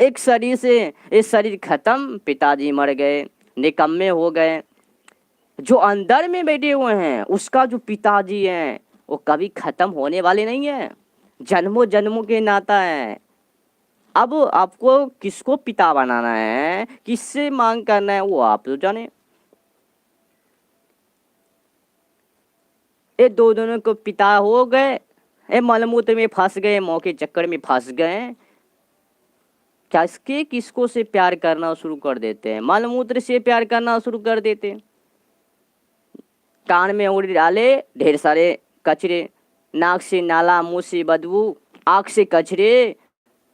एक शरीर से इस शरीर खत्म, पिताजी मर गए, निकम्मे हो गए। जो अंदर में बैठे हुए हैं उसका जो पिताजी हैं वो कभी खत्म होने वाले नहीं है, जन्मों जन्मों के नाता है। अब आपको किसको पिता बनाना है, किससे मांग करना है, वो आप तो जाने। ये दोनों को पिता हो गए, ये मलमूत्र में फंस गए, मौके चक्कर में फंस गए। क्या इसके किसको से प्यार करना शुरू कर देते हैं, मलमूत्र से प्यार करना शुरू कर देते हैं। कान में उंगली डाले ढेर सारे कचरे, नाक से नाला, मुंह से बदबू, आँख से कचरे,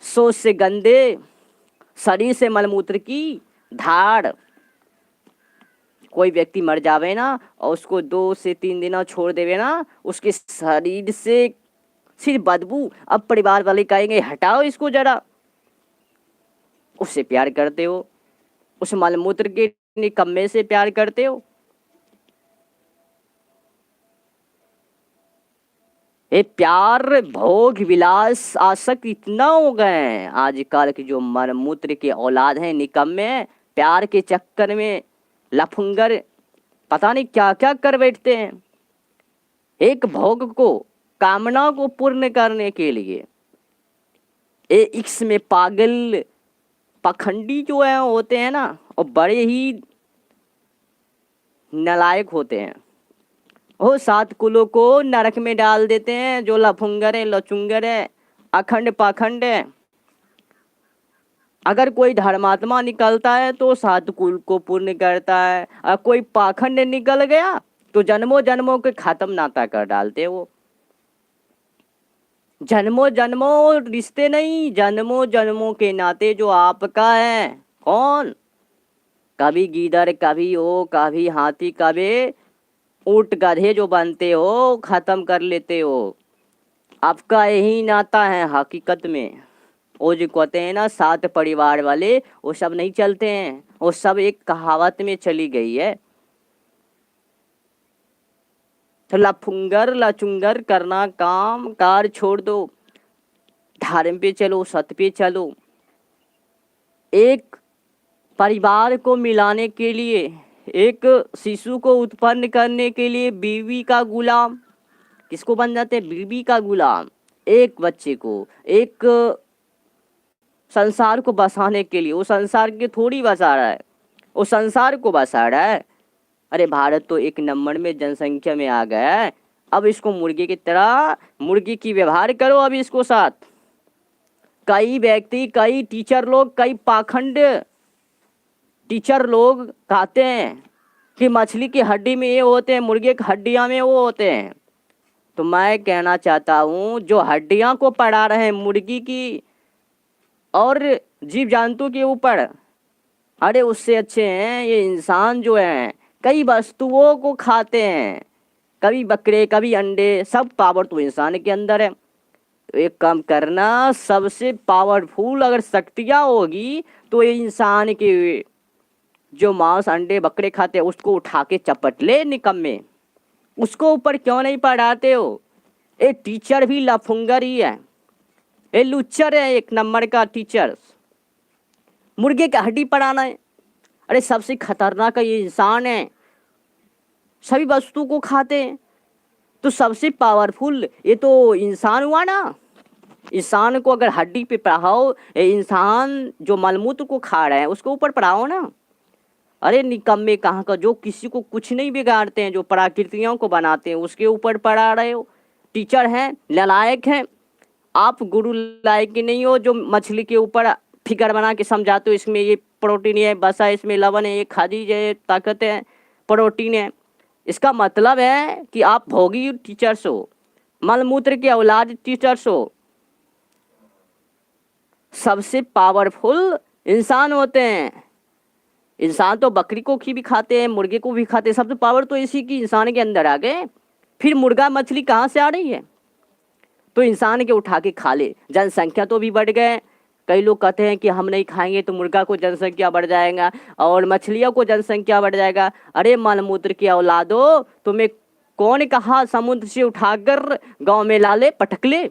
सोच से गंदे, शरीर से मलमूत्र की धार। कोई व्यक्ति मर जावे ना और उसको 2 से 3 दिन छोड़ देवे ना, उसके शरीर से सिर्फ बदबू। अब परिवार वाले कहेंगे हटाओ इसको जरा, उससे प्यार करते हो, उस मलमूत्र के निकम्मे से प्यार करते हो। ये प्यार भोग विलास आसक्त इतना हो गए हैं आजकल की जो मलमूत्र के औलाद हैं, निकम्मे, प्यार के चक्कर में लफंगर पता नहीं क्या क्या कर बैठते हैं। एक भोग को, कामना को पूर्ण करने के लिए ये इक्स में पागल पखंडी जो है होते हैं ना, और बड़े ही नालायक होते हैं। वो 7 कुलों को नरक में डाल देते हैं, जो लफंगर है, लचुंगर है, अखंड पाखंड है। अगर कोई धर्मात्मा निकलता है तो 7 कुल को पूर्ण करता है, और कोई पाखंड निकल गया तो जन्मों जन्मों के खत्म नाता कर डालते हैं। वो जन्मों जन्मों रिश्ते नहीं, जन्मों जन्मों के नाते जो आपका है। कौन? कभी गीदड़, कभी ओ, कभी हाथी, कभी ऊंट गधे जो बनते हो, खत्म कर लेते हो। आपका यही नाता है हकीकत में। वो जो कहते हैं ना 7 परिवार वाले, वो सब नहीं चलते हैं, वो सब एक कहावत में चली गई है। तो लफुंगर लचुंगर करना काम कार छोड़ दो, धर्म पे चलो, सत्य पे चलो। एक परिवार को मिलाने के लिए, एक शिशु को उत्पन्न करने के लिए बीवी का गुलाम, किसको बन जाते हैं? बीवी का गुलाम। एक बच्चे को, एक संसार को बसाने के लिए, वो संसार के थोड़ी बसा रहा है, वो संसार को बसा रहा है। अरे भारत तो 1 नंबर में जनसंख्या में आ गया है, अब इसको मुर्गे की तरह, मुर्गी की व्यवहार करो अब इसको साथ। कई व्यक्ति, कई टीचर लोग, कई पाखंड टीचर लोग कहते हैं कि मछली की हड्डी में ये होते हैं, मुर्गे की हड्डियां में वो होते हैं। तो मैं कहना चाहता हूँ जो हड्डियां को पढ़ा रहे हैं मुर्गी की और जीव जंतु के ऊपर, अरे उससे अच्छे हैं ये इंसान जो हैं, कई वस्तुओं को खाते हैं, कभी बकरे, कभी अंडे, सब पावर तो इंसान के अंदर है। तो एक काम करना, सबसे पावरफुल अगर शक्तियाँ होगी तो ये इंसान के जो मांस, अंडे, बकरे खाते हैं उसको उठा के चपट ले निकम्मे। उसको ऊपर क्यों नहीं पढ़ाते हो? ये टीचर भी लफंगर ही है, ये लुच्चर है 1 नंबर का टीचर। मुर्गे की हड्डी पढ़ाना है? अरे सबसे खतरनाक ये इंसान है, सभी वस्तु को खाते हैं, तो सबसे पावरफुल ये तो इंसान हुआ ना। इंसान को अगर हड्डी पे पढ़ाओ, ये इंसान जो मलमूत्र को खा रहा है उसको ऊपर पढ़ाओ ना। अरे निकम्मे कहाँ का, जो किसी को कुछ नहीं बिगाड़ते हैं, जो प्रकृतियों को बनाते हैं उसके ऊपर पढ़ा रहे हो। टीचर हैं, नालायक हैं। आप गुरु लायक नहीं हो जो मछली के ऊपर फिगर बना के समझाते हो, इसमें ये प्रोटीन है, बसा इसमें लवण है, ये खनिज है, ताकत है, प्रोटीन है। इसका मतलब है कि आप भोगी टीचर्स हो, मलमूत्र के औलाद टीचर्स हो। सबसे पावरफुल इंसान होते हैं। इंसान तो बकरी को भी खाते हैं, मुर्गे को भी खाते हैं, सबसे पावर तो इसी की इंसान के अंदर आ गए। फिर मुर्गा मछली कहाँ से आ रही है? तो इंसान के उठा के खा ले। जनसंख्या तो भी बढ़ गए। कई लोग कहते हैं कि हम नहीं खाएंगे तो मुर्गा को जनसंख्या बढ़ जाएगा और मछलियों को जनसंख्या बढ़ जाएगा। अरे मलमूत्र की औलादो, तुम्हें कौन कहा समुद्र से उठाकर गांव में ला ले, पटक ले?